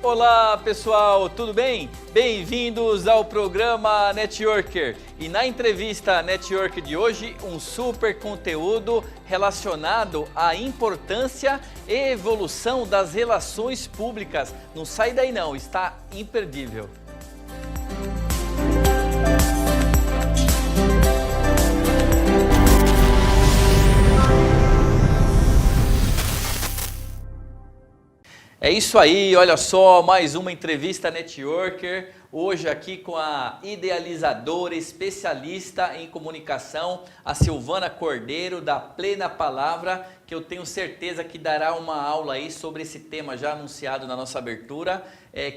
Olá pessoal, tudo bem? Bem-vindos ao programa Networker. E na entrevista Networker de hoje, um super conteúdo relacionado à importância e evolução das relações públicas. Não sai daí não, está imperdível. É isso aí, olha só, mais uma entrevista Networker, hoje aqui com a idealizadora, especialista em comunicação, a Silvana Cordeiro, da Plena Palavra, que eu tenho certeza que dará uma aula aí sobre esse tema já anunciado na nossa abertura,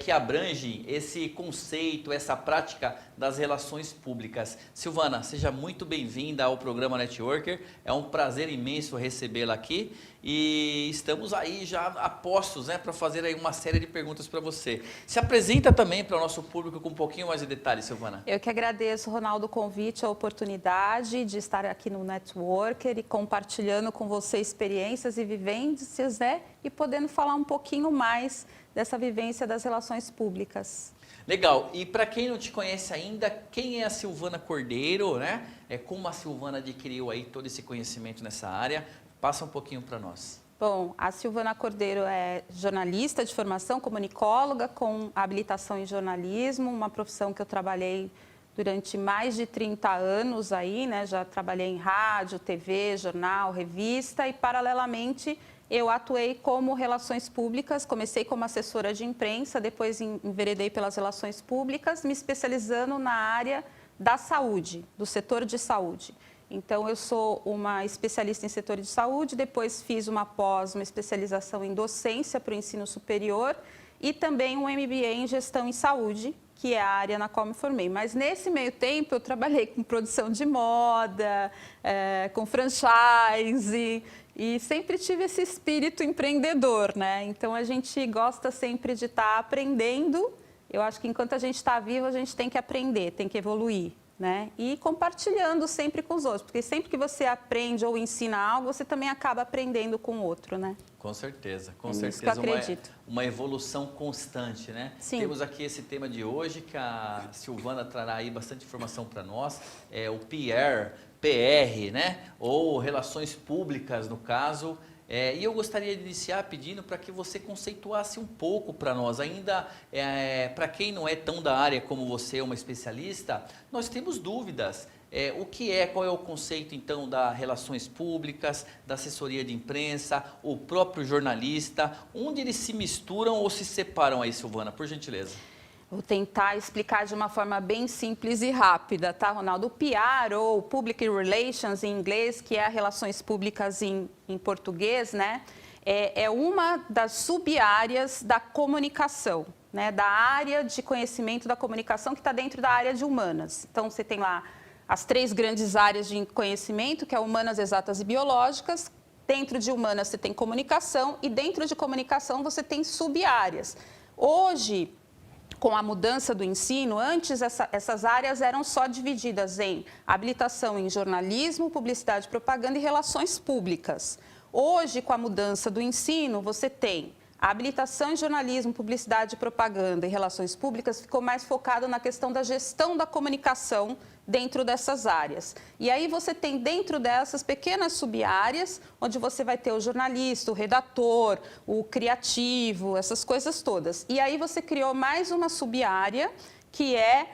que abrange esse conceito, essa prática das relações públicas. Silvana, seja muito bem-vinda ao programa Networker, é um prazer imenso recebê-la aqui e estamos aí já a postos, né, para fazer aí uma série de perguntas para você. Se apresenta também para o nosso público com um pouquinho mais de detalhes, Silvana. Eu que agradeço, Ronaldo, o convite, a oportunidade de estar aqui no Networker e compartilhando com você experiências e vivências, né, e podendo falar um pouquinho mais dessa vivência das relações públicas. Legal. E para quem não te conhece ainda, quem é a Silvana Cordeiro, né? Como a Silvana adquiriu aí todo esse conhecimento nessa área? Passa um pouquinho para nós. Bom, a Silvana Cordeiro é jornalista de formação, comunicóloga com habilitação em jornalismo, uma profissão que eu trabalhei durante mais de 30 anos aí, né? Já trabalhei em rádio, TV, jornal, revista e paralelamente eu atuei como relações públicas, comecei como assessora de imprensa, depois enveredei pelas relações públicas, me especializando na área da saúde, do setor de saúde. Então, eu sou uma especialista em setor de saúde, depois fiz uma especialização em docência para o ensino superior e também um MBA em gestão em saúde, que é a área na qual me formei. Mas nesse meio tempo eu trabalhei com produção de moda, com franchise e sempre tive esse espírito empreendedor, né? Então a gente gosta sempre de estar aprendendo. Eu acho que enquanto a gente está vivo, a gente tem que aprender, tem que evoluir, né? E compartilhando sempre com os outros, porque sempre que você aprende ou ensina algo, você também acaba aprendendo com o outro, né? Com certeza, isso que eu acredito. Uma evolução constante, né? Sim. Temos aqui esse tema de hoje que a Silvana trará aí bastante informação para nós, o PR, né? Ou relações públicas no caso. E eu gostaria de iniciar pedindo para que você conceituasse um pouco para nós, ainda para quem não é tão da área como você, uma especialista, nós temos dúvidas. Qual é o conceito então das relações públicas, da assessoria de imprensa, o próprio jornalista, onde eles se misturam ou se separam aí, Silvana, por gentileza? Vou tentar explicar de uma forma bem simples e rápida, tá, Ronaldo? O PR, ou Public Relations em inglês, que é relações públicas em português, né? É uma das sub-áreas da comunicação, né? Da área de conhecimento da comunicação que está dentro da área de humanas. Então, você tem lá as 3 grandes áreas de conhecimento, que é humanas, exatas e biológicas. Dentro de humanas você tem comunicação e dentro de comunicação você tem sub-áreas. Hoje, com a mudança do ensino, antes essas áreas eram só divididas em habilitação em jornalismo, publicidade, propaganda e relações públicas. Hoje, com a mudança do ensino, você tem a habilitação em jornalismo, publicidade, propaganda e relações públicas ficou mais focado na questão da gestão da comunicação dentro dessas áreas. E aí você tem dentro dessas pequenas sub-áreas, onde você vai ter o jornalista, o redator, o criativo, essas coisas todas. E aí você criou mais uma sub-área, que é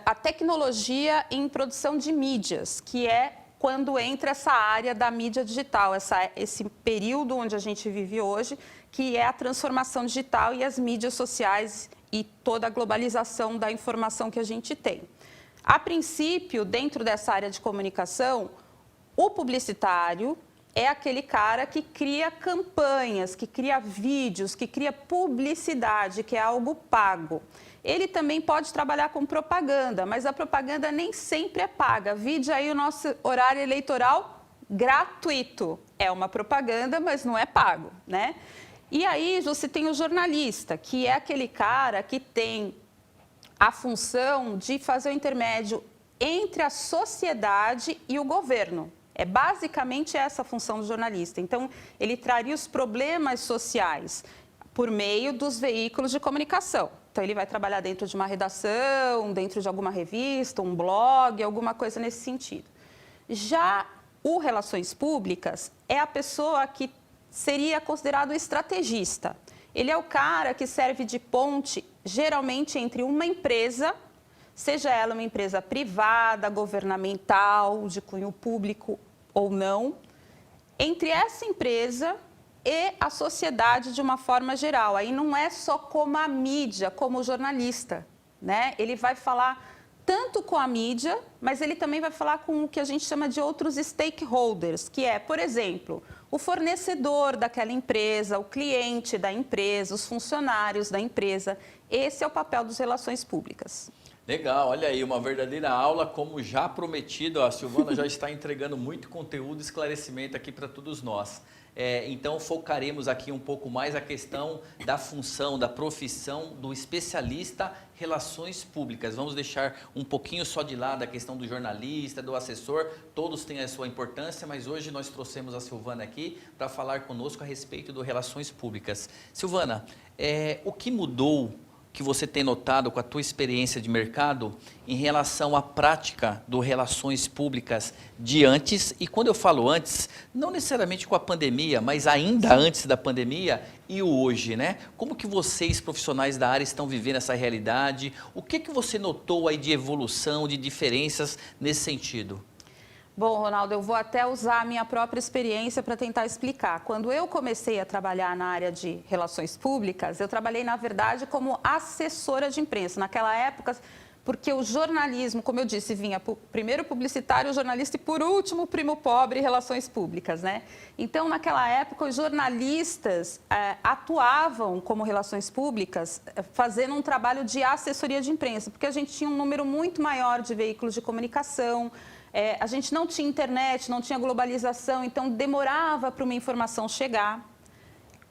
a tecnologia em produção de mídias, que é quando entra essa área da mídia digital, esse período onde a gente vive hoje, que é a transformação digital e as mídias sociais e toda a globalização da informação que a gente tem. A princípio, dentro dessa área de comunicação, o publicitário é aquele cara que cria campanhas, que cria vídeos, que cria publicidade, que é algo pago. Ele também pode trabalhar com propaganda, mas a propaganda nem sempre é paga. Vide aí o nosso horário eleitoral gratuito. É uma propaganda, mas não é pago, né? E aí você tem o jornalista, que é aquele cara que tem a função de fazer o intermédio entre a sociedade e o governo. É basicamente essa a função do jornalista. Então, ele traria os problemas sociais. por meio dos veículos de comunicação. Então, ele vai trabalhar dentro de uma redação, dentro de alguma revista, um blog, alguma coisa nesse sentido. Já o Relações Públicas é a pessoa que seria considerado estrategista. Ele é o cara que serve de ponte, geralmente, entre uma empresa, seja ela uma empresa privada, governamental, de cunho público ou não, entre essa empresa e a sociedade de uma forma geral. Aí não é só como a mídia, como o jornalista, né? Ele vai falar tanto com a mídia, mas ele também vai falar com o que a gente chama de outros stakeholders, que é, por exemplo, o fornecedor daquela empresa, o cliente da empresa, os funcionários da empresa. Esse é o papel das relações públicas. Legal, olha aí, uma verdadeira aula, como já prometido, a Silvana já está entregando muito conteúdo e esclarecimento aqui para todos nós. Então, focaremos aqui um pouco mais a questão da função, da profissão do especialista relações públicas. Vamos deixar um pouquinho só de lado a questão do jornalista, do assessor, todos têm a sua importância, mas hoje nós trouxemos a Silvana aqui para falar conosco a respeito do relações públicas. Silvana, o que mudou que você tem notado com a tua experiência de mercado em relação à prática do relações públicas de antes, e quando eu falo antes, não necessariamente com a pandemia, mas ainda antes da pandemia e o hoje, né? Como que vocês, profissionais da área, estão vivendo essa realidade? O que você notou aí de evolução, de diferenças nesse sentido? Bom, Ronaldo, eu vou até usar a minha própria experiência para tentar explicar. Quando eu comecei a trabalhar na área de relações públicas, eu trabalhei, na verdade, como assessora de imprensa. Naquela época, porque o jornalismo, como eu disse, vinha primeiro publicitário, o jornalista e, por último, o primo pobre, relações públicas, né? Então, naquela época, os jornalistas atuavam como relações públicas, fazendo um trabalho de assessoria de imprensa, porque a gente tinha um número muito maior de veículos de comunicação. A gente não tinha internet, não tinha globalização, então demorava para uma informação chegar.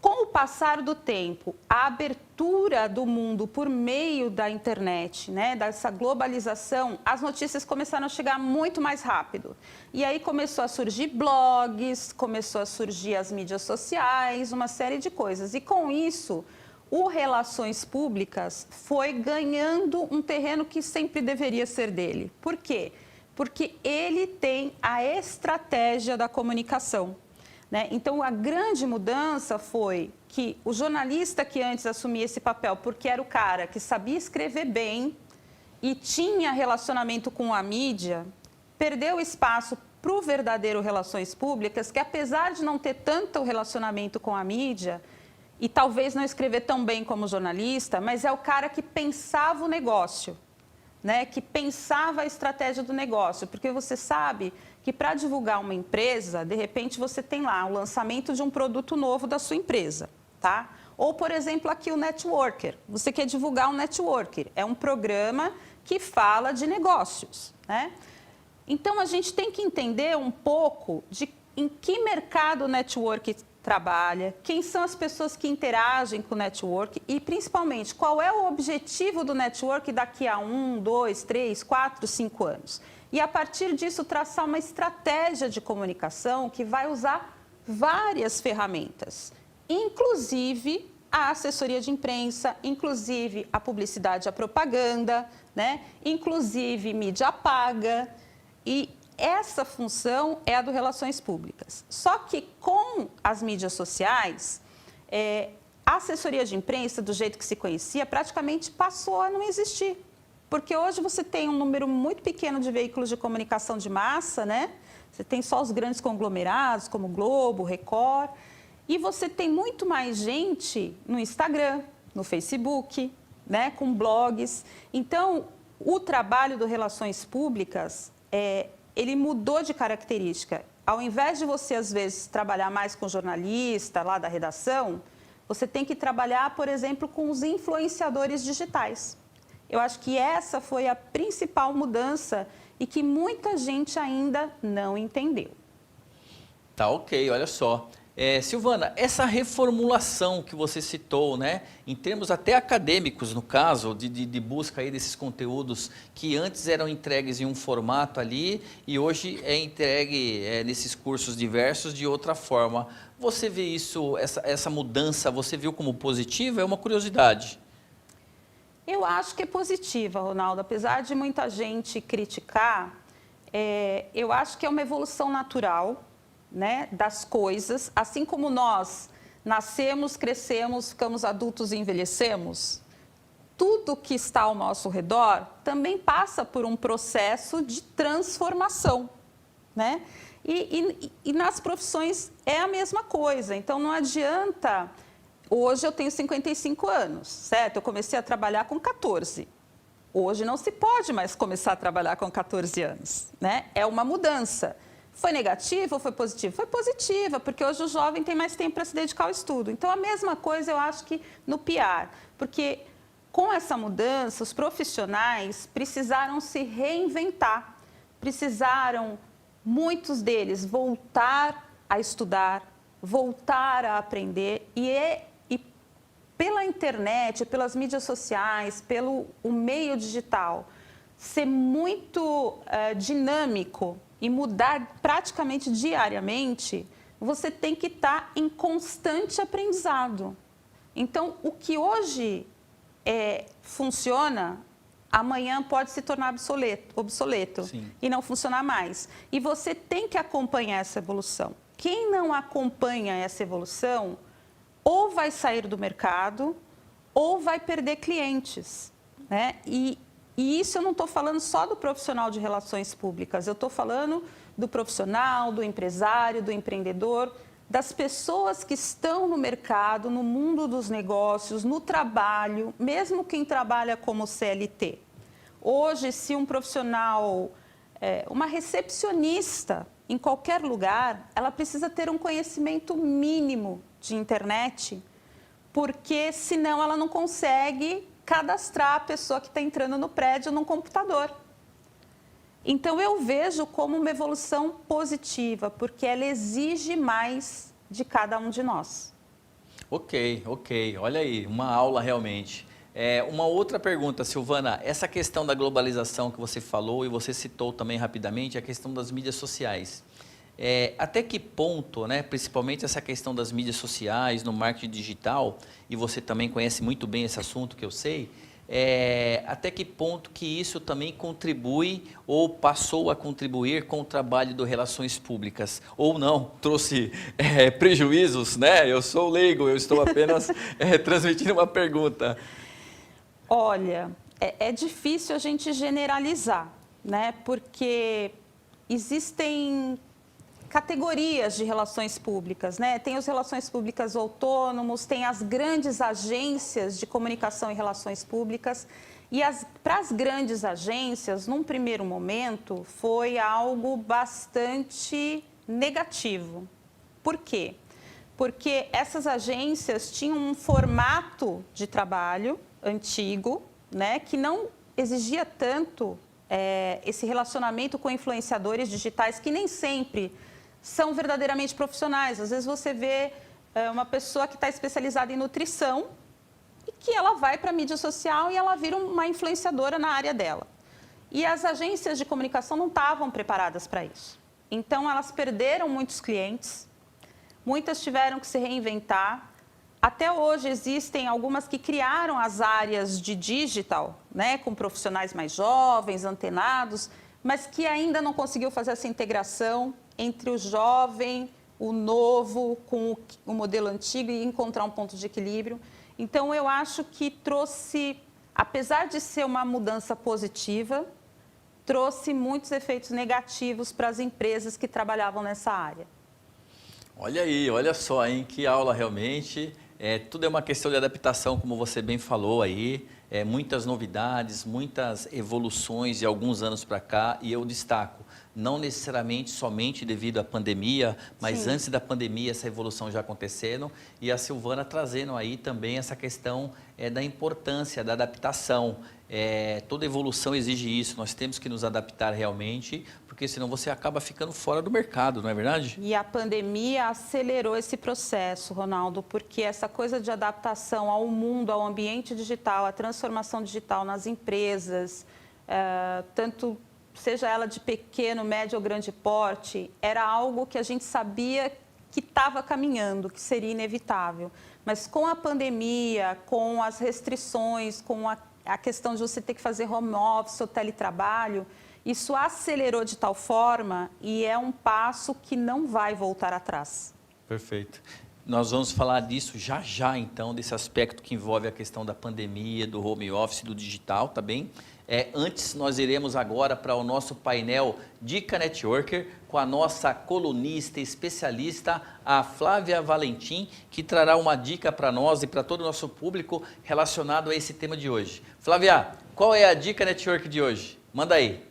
Com o passar do tempo, a abertura do mundo por meio da internet, né, dessa globalização, as notícias começaram a chegar muito mais rápido. E aí começou a surgir blogs, começou a surgir as mídias sociais, uma série de coisas. E com isso, o Relações Públicas foi ganhando um terreno que sempre deveria ser dele. Por quê? Porque ele tem a estratégia da comunicação, né? Então, a grande mudança foi que o jornalista que antes assumia esse papel, porque era o cara que sabia escrever bem e tinha relacionamento com a mídia, perdeu espaço para o verdadeiro Relações Públicas, que apesar de não ter tanto relacionamento com a mídia, e talvez não escrever tão bem como jornalista, mas é o cara que pensava o negócio, né, que pensava a estratégia do negócio, porque você sabe que para divulgar uma empresa, de repente você tem lá o lançamento de um produto novo da sua empresa, tá? Ou, por exemplo, aqui o Networker. Você quer divulgar um Networker, é um programa que fala de negócios, né? Então, a gente tem que entender um pouco de em que mercado o network trabalha, quem são as pessoas que interagem com o network e, principalmente, qual é o objetivo do network daqui a 1, 2, 3, 4, 5 anos. E, a partir disso, traçar uma estratégia de comunicação que vai usar várias ferramentas, inclusive a assessoria de imprensa, inclusive a publicidade e a propaganda, né? Inclusive mídia paga. E essa função é a do Relações Públicas. Só que com as mídias sociais, a assessoria de imprensa, do jeito que se conhecia, praticamente passou a não existir. Porque hoje você tem um número muito pequeno de veículos de comunicação de massa, né? Você tem só os grandes conglomerados, como Globo, Record. E você tem muito mais gente no Instagram, no Facebook, né? Com blogs. Então, o trabalho do Relações Públicas ele mudou de característica. Ao invés de você, às vezes, trabalhar mais com jornalista lá da redação, você tem que trabalhar, por exemplo, com os influenciadores digitais. Eu acho que essa foi a principal mudança e que muita gente ainda não entendeu. Tá ok, olha só. Silvana, essa reformulação que você citou, né, em termos até acadêmicos, no caso, de busca aí desses conteúdos que antes eram entregues em um formato ali e hoje é entregue nesses cursos diversos de outra forma. Você vê isso, essa mudança, você viu como positiva? É uma curiosidade. Eu acho que é positiva, Ronaldo. Apesar de muita gente criticar, eu acho que é uma evolução natural, né, das coisas. Assim como nós nascemos, crescemos, ficamos adultos e envelhecemos, tudo que está ao nosso redor também passa por um processo de transformação, né? E nas profissões é a mesma coisa. Então, não adianta... Hoje eu tenho 55 anos, certo? Eu comecei a trabalhar com 14. Hoje não se pode mais começar a trabalhar com 14 anos, né? É uma mudança. Foi negativa ou foi positiva? Foi positiva, porque hoje o jovem tem mais tempo para se dedicar ao estudo. Então, a mesma coisa eu acho que no PR, porque com essa mudança, os profissionais precisaram se reinventar, precisaram, muitos deles, voltar a estudar, voltar a aprender e pela internet, pelas mídias sociais, pelo o meio digital, ser muito dinâmico e mudar praticamente diariamente, você tem que estar em constante aprendizado. Então, o que hoje funciona, amanhã pode se tornar obsoleto e não funcionar mais. E você tem que acompanhar essa evolução. Quem não acompanha essa evolução, ou vai sair do mercado, ou vai perder clientes, né? E isso eu não estou falando só do profissional de relações públicas, eu estou falando do profissional, do empresário, do empreendedor, das pessoas que estão no mercado, no mundo dos negócios, no trabalho, mesmo quem trabalha como CLT. Hoje, se um profissional, uma recepcionista em qualquer lugar, ela precisa ter um conhecimento mínimo de internet, porque senão ela não consegue cadastrar a pessoa que está entrando no prédio num computador. Então, eu vejo como uma evolução positiva, porque ela exige mais de cada um de nós. Ok. Olha aí, uma aula realmente. Uma outra pergunta, Silvana, essa questão da globalização que você falou e você citou também rapidamente, a questão das mídias sociais. Até que ponto, né, principalmente essa questão das mídias sociais, no marketing digital, e você também conhece muito bem esse assunto que eu sei, até que ponto que isso também contribui ou passou a contribuir com o trabalho de relações públicas? Ou não, trouxe prejuízos, né? Eu sou leigo, eu estou apenas transmitindo uma pergunta. Olha, é difícil a gente generalizar, né? Porque existem categorias de relações públicas, né? Tem os relações públicas autônomos, tem as grandes agências de comunicação e relações públicas. E para as grandes agências, num primeiro momento, foi algo bastante negativo. Por quê? Porque essas agências tinham um formato de trabalho antigo, né, que não exigia tanto esse relacionamento com influenciadores digitais, que nem sempre são verdadeiramente profissionais. Às vezes você vê uma pessoa que está especializada em nutrição e que ela vai para a mídia social e ela vira uma influenciadora na área dela. E as agências de comunicação não estavam preparadas para isso. Então, elas perderam muitos clientes, muitas tiveram que se reinventar. Até hoje existem algumas que criaram as áreas de digital, né, com profissionais mais jovens, antenados, mas que ainda não conseguiu fazer essa integração entre o jovem, o novo, com o modelo antigo e encontrar um ponto de equilíbrio. Então, eu acho que trouxe, apesar de ser uma mudança positiva, trouxe muitos efeitos negativos para as empresas que trabalhavam nessa área. Olha aí, olha só, hein? Que aula realmente. Tudo é uma questão de adaptação, como você bem falou aí. muitas novidades, muitas evoluções de alguns anos para cá, e eu destaco, não necessariamente somente devido à pandemia, mas Sim. antes da pandemia essa evolução já acontecendo, e a Silvana trazendo aí também essa questão da importância da adaptação. Toda evolução exige isso, nós temos que nos adaptar realmente, porque senão você acaba ficando fora do mercado, não é verdade? E a pandemia acelerou esse processo, Ronaldo, porque essa coisa de adaptação ao mundo, ao ambiente digital, a transformação digital nas empresas, tanto seja ela de pequeno, médio ou grande porte, era algo que a gente sabia que estava caminhando, que seria inevitável. Mas com a pandemia, com as restrições, com a questão de você ter que fazer home office ou teletrabalho, isso acelerou de tal forma e é um passo que não vai voltar atrás. Perfeito. Nós vamos falar disso já, então, desse aspecto que envolve a questão da pandemia, do home office, do digital, tá bem? Antes, nós iremos agora para o nosso painel Dica Networker com a nossa colunista especialista, a Flávia Valentim, que trará uma dica para nós e para todo o nosso público relacionado a esse tema de hoje. Flávia, qual é a Dica Network de hoje? Manda aí.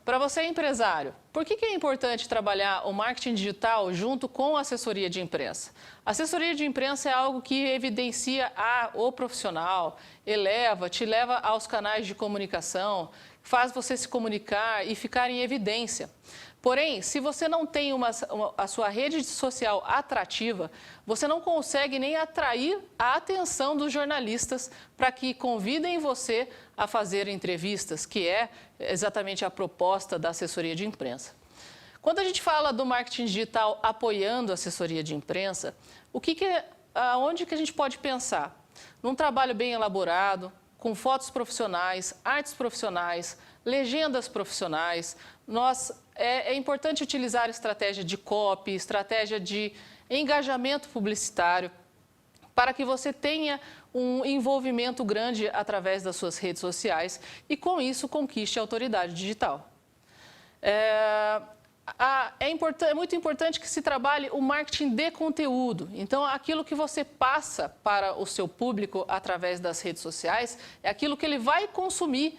Para você, empresário, por que é importante trabalhar o marketing digital junto com a assessoria de imprensa? A assessoria de imprensa é algo que evidencia o profissional, te leva aos canais de comunicação, faz você se comunicar e ficar em evidência. Porém, se você não tem a sua rede social atrativa, você não consegue nem atrair a atenção dos jornalistas para que convidem você a fazer entrevistas, que é exatamente a proposta da assessoria de imprensa. Quando a gente fala do marketing digital apoiando a assessoria de imprensa, aonde que a gente pode pensar? Num trabalho bem elaborado, com fotos profissionais, artes profissionais, legendas profissionais. É importante utilizar estratégia de copy, estratégia de engajamento publicitário, para que você tenha um envolvimento grande através das suas redes sociais e, com isso, conquiste a autoridade digital. É muito importante que se trabalhe o marketing de conteúdo. Então, aquilo que você passa para o seu público através das redes sociais é aquilo que ele vai consumir.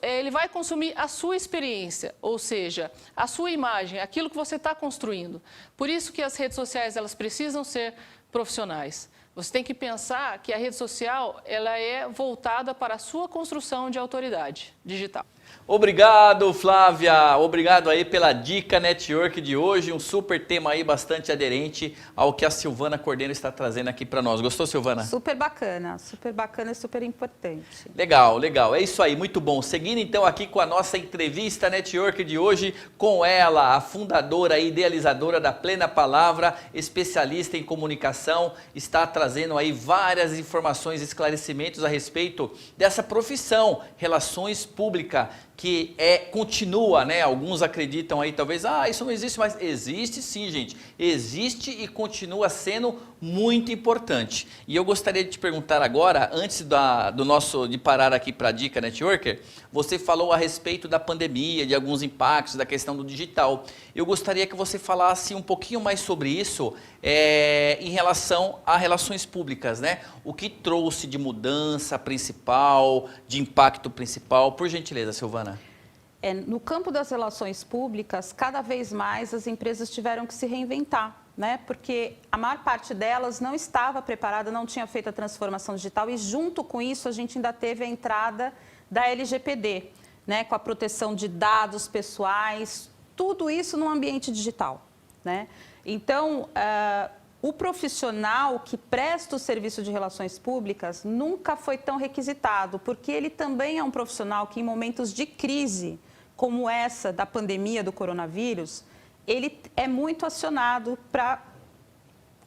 Ele vai consumir a sua experiência, ou seja, a sua imagem, aquilo que você está construindo. Por isso que as redes sociais elas precisam ser profissionais. Você tem que pensar que a rede social ela é voltada para a sua construção de autoridade digital. Obrigado, Flávia. Obrigado aí pela Dica Network de hoje. Um super tema aí bastante aderente ao que a Silvana Cordeiro está trazendo aqui para nós. Gostou, Silvana? Super bacana e super importante. Legal, legal. É isso aí, muito bom. Seguindo então aqui com a nossa entrevista Network de hoje, com ela, a fundadora e idealizadora da Plena Palavra, especialista em comunicação, está trazendo aí várias informações e esclarecimentos a respeito dessa profissão, relações públicas, que continua, né? Alguns acreditam aí, talvez, isso não existe, mas existe sim, gente. Existe e continua sendo muito importante. E eu gostaria de te perguntar agora, antes de parar aqui para a Dica Networker, você falou a respeito da pandemia, de alguns impactos, da questão do digital. Eu gostaria que você falasse um pouquinho mais sobre isso em relação a relações públicas, né? O que trouxe de mudança principal, de impacto principal, por gentileza, Silvana. No campo das relações públicas, cada vez mais as empresas tiveram que se reinventar, né? Porque a maior parte delas não estava preparada, não tinha feito a transformação digital e junto com isso a gente ainda teve a entrada da LGPD, né? Com a proteção de dados pessoais, tudo isso no ambiente digital, né? Então, o profissional que presta o serviço de relações públicas nunca foi tão requisitado, porque ele também é um profissional que em momentos de crise, como essa da pandemia do coronavírus, ele é muito acionado para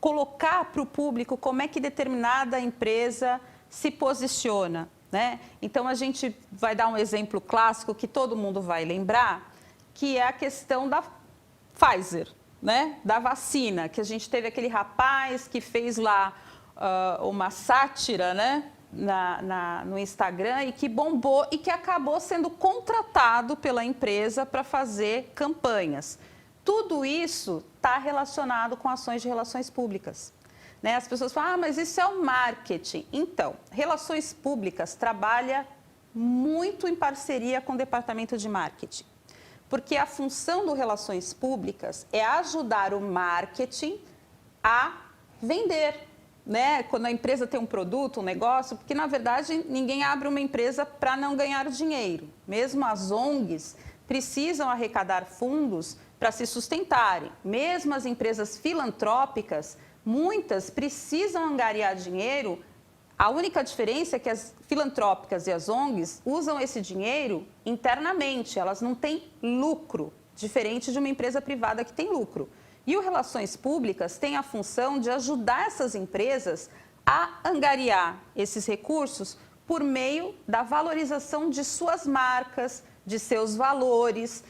colocar para o público como é que determinada empresa se posiciona, né? Então, a gente vai dar um exemplo clássico que todo mundo vai lembrar, que é a questão da Pfizer, né? Da vacina, que a gente teve aquele rapaz que fez lá uma sátira, né? No Instagram e que bombou e que acabou sendo contratado pela empresa para fazer campanhas. Tudo isso está relacionado com ações de relações públicas. né? As pessoas falam, mas isso é o marketing. Então, relações públicas trabalha muito em parceria com o departamento de marketing. Porque a função do relações públicas é ajudar o marketing a vender, né? Quando a empresa tem um produto, um negócio, porque na verdade ninguém abre uma empresa para não ganhar dinheiro. Mesmo as ONGs precisam arrecadar fundos para se sustentarem. Mesmo as empresas filantrópicas, muitas precisam angariar dinheiro. A única diferença é que as filantrópicas e as ONGs usam esse dinheiro internamente, elas não têm lucro, diferente de uma empresa privada que tem lucro. E o Relações Públicas tem a função de ajudar essas empresas a angariar esses recursos por meio da valorização de suas marcas, de seus valores,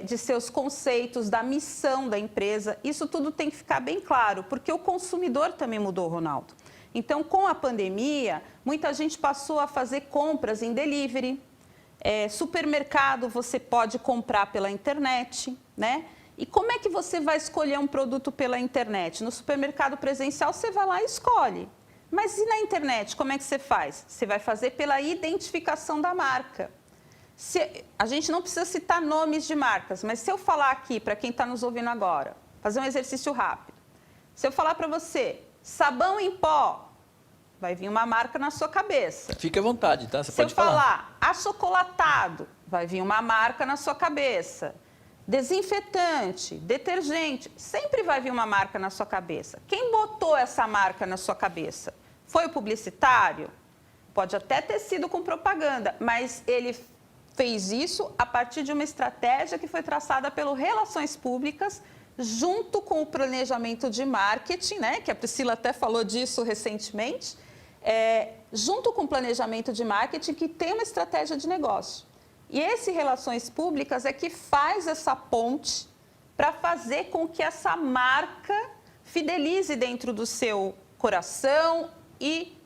de seus conceitos, da missão da empresa. Isso tudo tem que ficar bem claro, porque o consumidor também mudou, Ronaldo. Então, com a pandemia, muita gente passou a fazer compras em delivery. Supermercado você pode comprar pela internet, né? E como é que você vai escolher um produto pela internet? No supermercado presencial, você vai lá e escolhe. Mas e na internet, como é que você faz? Você vai fazer pela identificação da marca. A gente não precisa citar nomes de marcas, mas se eu falar aqui, para quem está nos ouvindo agora, fazer um exercício rápido. Se eu falar para você, sabão em pó, vai vir uma marca na sua cabeça. Fique à vontade, tá? Você pode falar. Se eu falar achocolatado, vai vir uma marca na sua cabeça. Desinfetante, detergente, sempre vai vir uma marca na sua cabeça. Quem botou essa marca na sua cabeça? Foi o publicitário? Pode até ter sido com propaganda, mas ele fez isso a partir de uma estratégia que foi traçada pelo Relações Públicas, junto com o planejamento de marketing, né, que a Priscila até falou disso recentemente, junto com o planejamento de marketing que tem uma estratégia de negócio. E esse Relações Públicas é que faz essa ponte para fazer com que essa marca fidelize dentro do seu coração e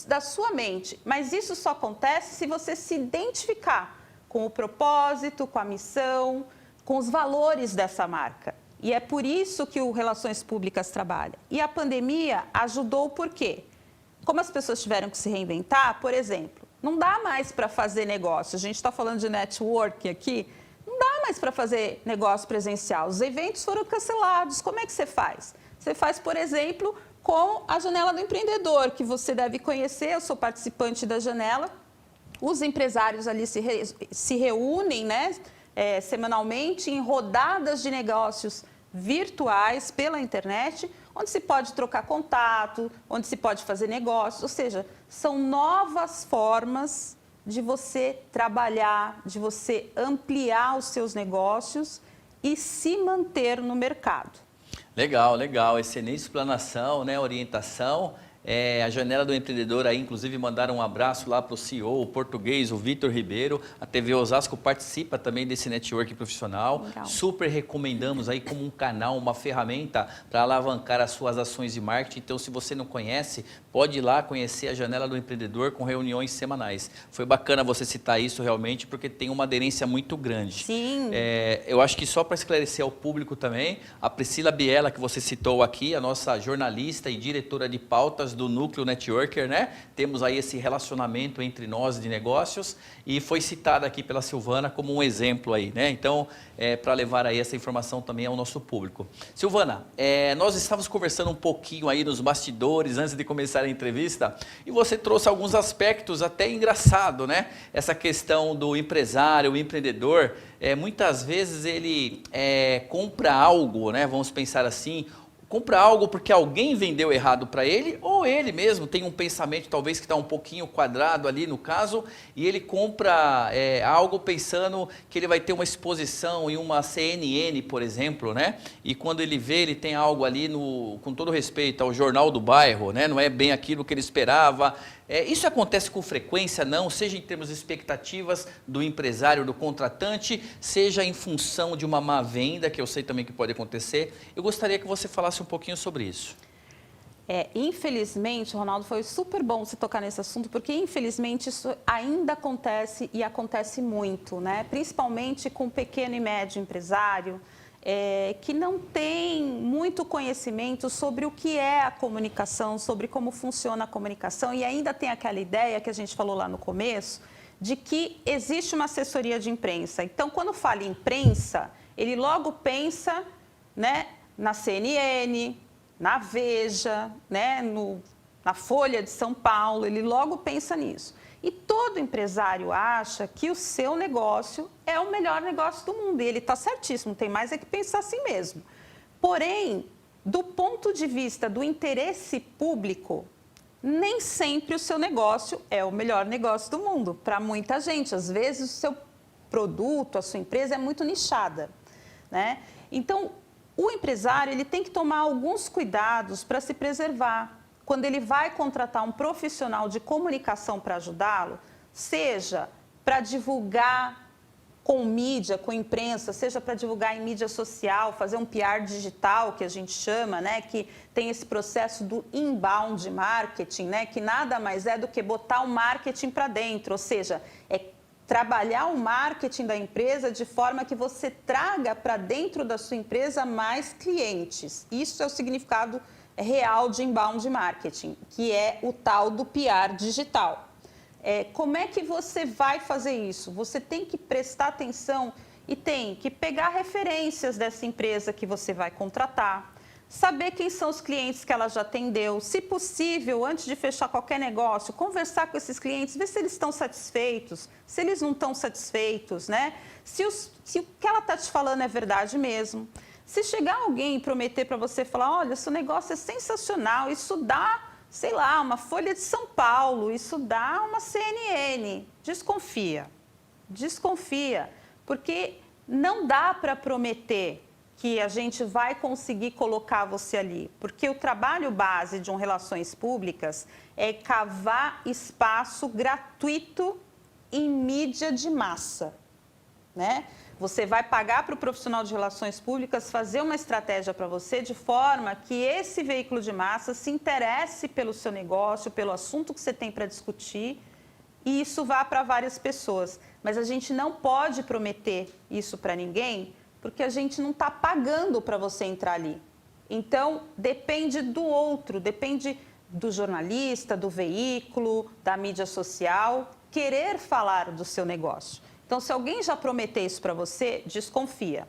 da sua mente. Mas isso só acontece se você se identificar com o propósito, com a missão, com os valores dessa marca. E é por isso que o Relações Públicas trabalha. E a pandemia ajudou por quê? Como as pessoas tiveram que se reinventar, por exemplo, não dá mais para fazer negócio. A gente está falando de networking aqui, não dá mais para fazer negócio presencial. Os eventos foram cancelados. Como é que você faz? Você faz, por exemplo, com a Janela do Empreendedor, que você deve conhecer. Eu sou participante da Janela. Os empresários ali se reúnem, né, semanalmente em rodadas de negócios virtuais pela internet, onde se pode trocar contato, onde se pode fazer negócios, ou seja, são novas formas de você trabalhar, de você ampliar os seus negócios e se manter no mercado. Legal, legal. Excelente explanação, né, orientação. A Janela do Empreendedor aí, inclusive, mandaram um abraço lá para o CEO, o português, o Vitor Ribeiro. A TV Osasco participa também desse network profissional. Legal. Super recomendamos aí como um canal, uma ferramenta para alavancar as suas ações de marketing. Então, se você não conhece, pode ir lá conhecer a Janela do Empreendedor com reuniões semanais. Foi bacana você citar isso realmente, porque tem uma aderência muito grande. Sim. Eu acho que só para esclarecer ao público também, a Priscila Biela, que você citou aqui, a nossa jornalista e diretora de pautas do Núcleo Networker, né? Temos aí esse relacionamento entre nós de negócios e foi citada aqui pela Silvana como um exemplo aí, né? Então, para levar aí essa informação também ao nosso público. Silvana, nós estávamos conversando um pouquinho aí nos bastidores antes de começar a entrevista e você trouxe alguns aspectos até engraçado, né? Essa questão do empresário, o empreendedor, muitas vezes ele compra algo, né? Vamos pensar assim, compra algo porque alguém vendeu errado para ele ou ele mesmo tem um pensamento talvez que está um pouquinho quadrado ali no caso e ele compra algo pensando que ele vai ter uma exposição em uma CNN, por exemplo, né? E quando ele vê, ele tem algo ali, com todo respeito ao Jornal do Bairro, né? Não é bem aquilo que ele esperava. Isso acontece com frequência, não? Seja em termos de expectativas do empresário, do contratante, seja em função de uma má venda, que eu sei também que pode acontecer. Eu gostaria que você falasse um pouquinho sobre isso. Infelizmente, Ronaldo, foi super bom você tocar nesse assunto, porque infelizmente isso ainda acontece e acontece muito, né? Principalmente com o pequeno e médio empresário, que não tem muito conhecimento sobre o que é a comunicação, sobre como funciona a comunicação, e ainda tem aquela ideia que a gente falou lá no começo, de que existe uma assessoria de imprensa. Então, quando fala em imprensa, ele logo pensa, né, na CNN, na Veja, né, na Folha de São Paulo, ele logo pensa nisso. E todo empresário acha que o seu negócio é o melhor negócio do mundo. E ele está certíssimo, tem mais é que pensar assim mesmo. Porém, do ponto de vista do interesse público, nem sempre o seu negócio é o melhor negócio do mundo. Para muita gente, às vezes o seu produto, a sua empresa é muito nichada, né? Então, o empresário ele tem que tomar alguns cuidados para se preservar. Quando ele vai contratar um profissional de comunicação para ajudá-lo, seja para divulgar com mídia, com imprensa, seja para divulgar em mídia social, fazer um PR digital, que a gente chama, né, que tem esse processo do inbound marketing, né, que nada mais é do que botar o marketing para dentro, ou seja, é trabalhar o marketing da empresa de forma que você traga para dentro da sua empresa mais clientes. Isso é o significado real de inbound marketing, que é o tal do PR digital. Como é que você vai fazer isso? Você tem que prestar atenção e tem que pegar referências dessa empresa que você vai contratar, saber quem são os clientes que ela já atendeu, se possível, antes de fechar qualquer negócio, conversar com esses clientes, ver se eles estão satisfeitos, se eles não estão satisfeitos, né? Se o que ela está te falando é verdade mesmo. Se chegar alguém e prometer para você, falar, olha, seu negócio é sensacional, isso dá, sei lá, uma Folha de São Paulo, isso dá uma CNN, desconfia, porque não dá para prometer que a gente vai conseguir colocar você ali, porque o trabalho base de relações públicas é cavar espaço gratuito em mídia de massa, né? Você vai pagar para o profissional de relações públicas fazer uma estratégia para você de forma que esse veículo de massa se interesse pelo seu negócio, pelo assunto que você tem para discutir, e isso vá para várias pessoas. Mas a gente não pode prometer isso para ninguém, porque a gente não está pagando para você entrar ali. Então, depende do outro, depende do jornalista, do veículo, da mídia social, querer falar do seu negócio. Então, se alguém já prometer isso para você, desconfia.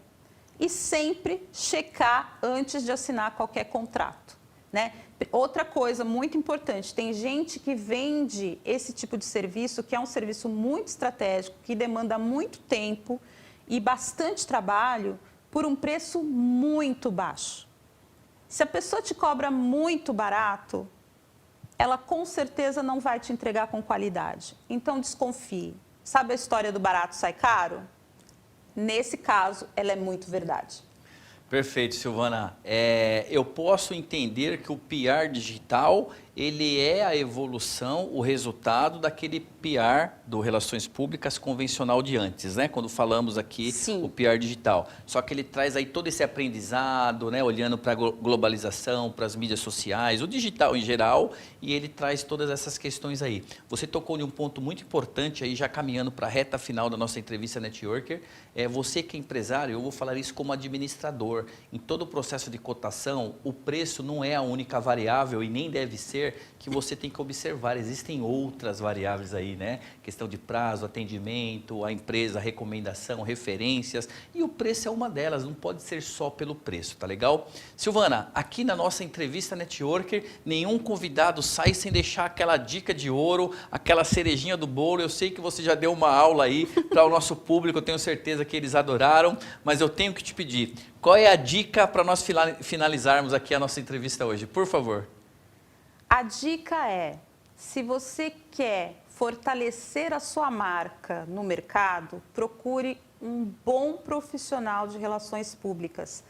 E sempre checar antes de assinar qualquer contrato, né? Outra coisa muito importante, tem gente que vende esse tipo de serviço, que é um serviço muito estratégico, que demanda muito tempo e bastante trabalho, por um preço muito baixo. Se a pessoa te cobra muito barato, ela com certeza não vai te entregar com qualidade. Então, desconfie. Sabe a história do barato sai caro? Nesse caso, ela é muito verdade. Perfeito, Silvana. Eu posso entender que o PR digital, ele é a evolução, o resultado daquele PR do Relações Públicas convencional de antes, né? Quando falamos aqui Sim. o PR digital. Só que ele traz aí todo esse aprendizado, né? Olhando para a globalização, para as mídias sociais, o digital em geral, e ele traz todas essas questões aí. Você tocou em um ponto muito importante aí, já caminhando para a reta final da nossa entrevista Networker. Você que é empresário, eu vou falar isso como administrador. Em todo o processo de cotação, o preço não é a única variável e nem deve ser que você tem que observar. Existem outras variáveis aí, né? Questão de prazo, atendimento, a empresa, a recomendação, referências, e o preço é uma delas, não pode ser só pelo preço, tá legal? Silvana, aqui na nossa entrevista Networker, nenhum convidado sai sem deixar aquela dica de ouro, aquela cerejinha do bolo. Eu sei que você já deu uma aula aí para o nosso público, eu tenho certeza que eles adoraram, mas eu tenho que te pedir, qual é a dica para nós finalizarmos aqui a nossa entrevista hoje, por favor? A dica é, se você quer fortalecer a sua marca no mercado, procure um bom profissional de relações públicas,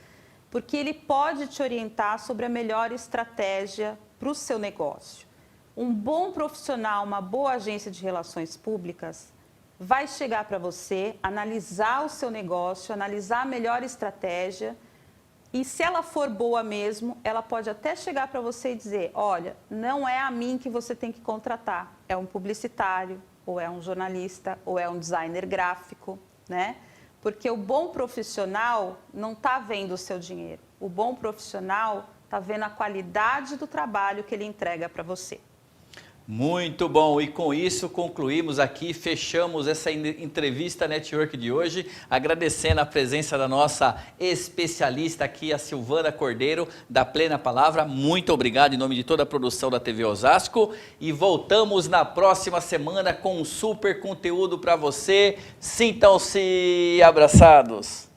porque ele pode te orientar sobre a melhor estratégia para o seu negócio. Um bom profissional, uma boa agência de relações públicas, vai chegar para você, analisar o seu negócio, analisar a melhor estratégia. E se ela for boa mesmo, ela pode até chegar para você e dizer, olha, não é a mim que você tem que contratar, é um publicitário, ou é um jornalista, ou é um designer gráfico, né? Porque o bom profissional não está vendo o seu dinheiro. O bom profissional está vendo a qualidade do trabalho que ele entrega para você. Muito bom, e com isso concluímos aqui, fechamos essa entrevista Network de hoje, agradecendo a presença da nossa especialista aqui, a Silvana Cordeiro, da Plena Palavra. Muito obrigado em nome de toda a produção da TV Osasco, e voltamos na próxima semana com um super conteúdo para você. Sintam-se abraçados.